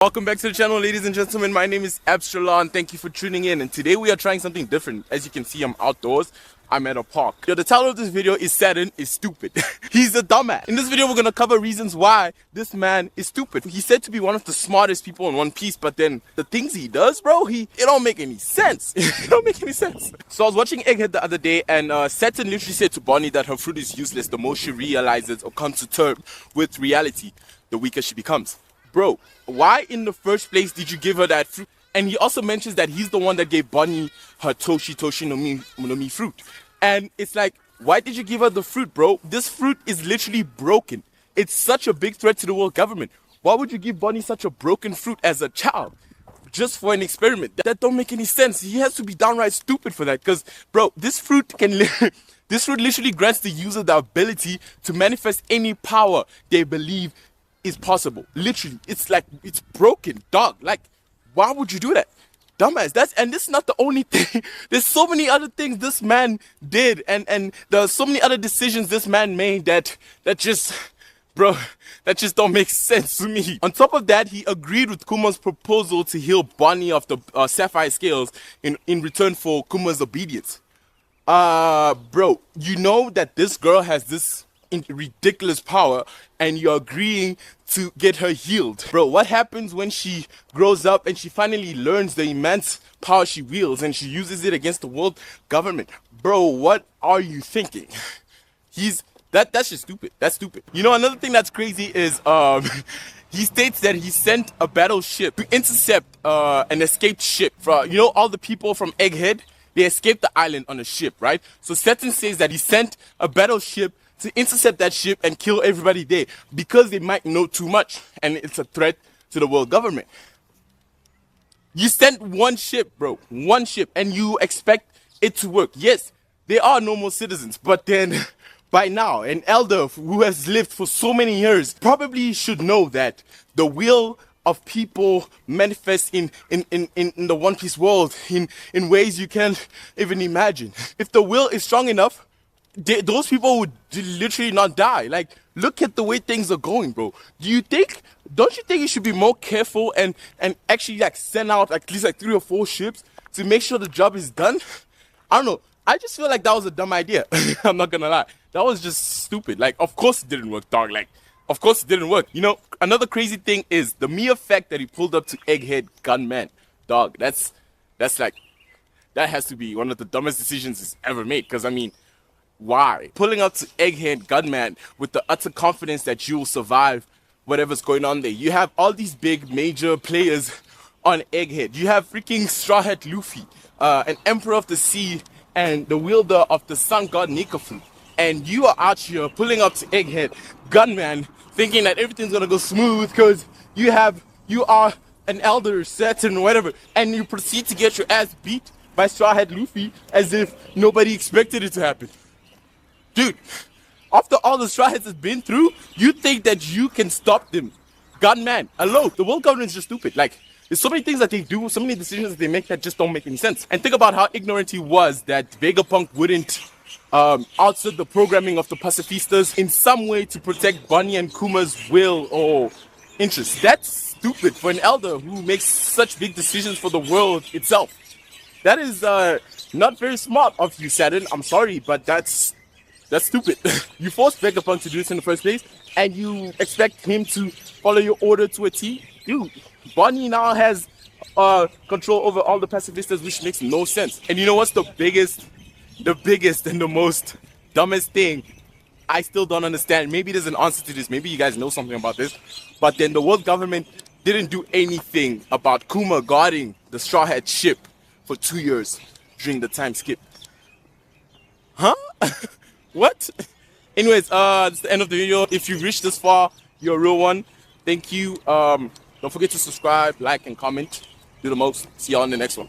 Welcome back to the channel, ladies and gentlemen. My name is 𝚑𝚎𝚎 and thank you for tuning in. And today we are trying something different. As you can see, I'm outdoors. I'm at a park. The title of this video is Saturn is stupid. He's a dumbass. In this video, we're gonna cover reasons why this man is stupid. He's said to be one of the smartest people in One Piece, but then the things he does, bro, it don't make any sense. It don't make any sense. So I was watching Egghead the other day, and Saturn literally said to Bonnie that her fruit is useless the more she realizes or comes to terms with reality, the weaker she becomes. Bro, why in the first place did you give her that fruit? And he also mentions that he's the one that gave Bonnie her 𝚑𝚎𝚛𝚎 fruit. And it's like, why did you give her the fruit, bro? This fruit is literally broken. It's such a big threat to the world government. Why would you give Bonnie such a broken fruit as a child? Just for an experiment? That don't make any sense. He has to be downright stupid for that. Because, bro, this fruit literally grants the user the ability to manifest any power they believe is possible. Literally, it's like, it's broken, dog. Like, why would you do that? Dumbass. And this is not the only thing. There's so many other things this man did, and there's so many other decisions this man made that just don't make sense to me. On top of that, he agreed with Kuma's proposal to heal Bonnie of the sapphire scales in return for Kuma's obedience. Bro, you know that this girl has this ridiculous power and you're agreeing to get her healed. Bro, what happens when she grows up and she finally learns the immense power she wields and she uses it against the world government? Bro, what are you thinking? That's just stupid. That's stupid. You know, another thing that's crazy is he states that he sent a battleship to intercept an escaped ship. You know, all the people from Egghead, they escaped the island on a ship, right? So Saturn says that he sent a battleship to intercept that ship and kill everybody there because they might know too much and it's a threat to the world government. You sent one ship, bro, one ship, and you expect it to work. Yes, they are normal citizens, but then by now, an elder who has lived for so many years probably should know that the will of people manifest in the One Piece world in ways you can't even imagine. If the will is strong enough, those people would literally not die. Like, look at the way things are going, bro. Don't you think you should be more careful and actually like send out at least like 3 or 4 ships to make sure the job is done? I don't know. I just feel like that was a dumb idea. I'm not gonna lie. That was just stupid. Like, of course it didn't work, dog. Like, of course it didn't work. You know, another crazy thing is the mere fact that he pulled up to Egghead Gunman. Dog, that's like, that has to be one of the dumbest decisions he's ever made. Because, I mean, why? Pulling up to Egghead Gunman with the utter confidence that you will survive whatever's going on there. You have all these big major players on Egghead. You have freaking Straw Hat Luffy, an Emperor of the Sea, and the wielder of the Sun God Nikafu. And you are out here pulling up to Egghead Gunman thinking that everything's gonna go smooth because you are an elder, Saturn, whatever, and you proceed to get your ass beat by Straw Hat Luffy as if nobody expected it to happen. Dude, after all the Straw Hats has been through, you think that you can stop them? Gunman, hello, the world government is just stupid. Like, there's so many things that they do, so many decisions that they make that just don't make any sense. And think about how ignorant he was that Vegapunk wouldn't outside the programming of the pacifistas in some way to protect Bonnie and Kuma's will or interest. That's stupid for an elder who makes such big decisions for the world itself. That is not very smart of you, Saturn. I'm sorry, but that's stupid. You forced Vegapunk to do this in the first place, and you expect him to follow your order to a T? Dude, Bonnie now has control over all the pacifistas, which makes no sense. And you know what's the biggest and the most dumbest thing? I still don't understand. Maybe there's an answer to this. Maybe you guys know something about this. But then the world government didn't do anything about Kuma guarding the Straw Hat ship for 2 years during the time skip. Huh? What? Anyways, it's the end of the video. If you reached this far, you're a real one. Thank you. Don't forget to subscribe, like, and comment. Do the most. See y'all in the next one.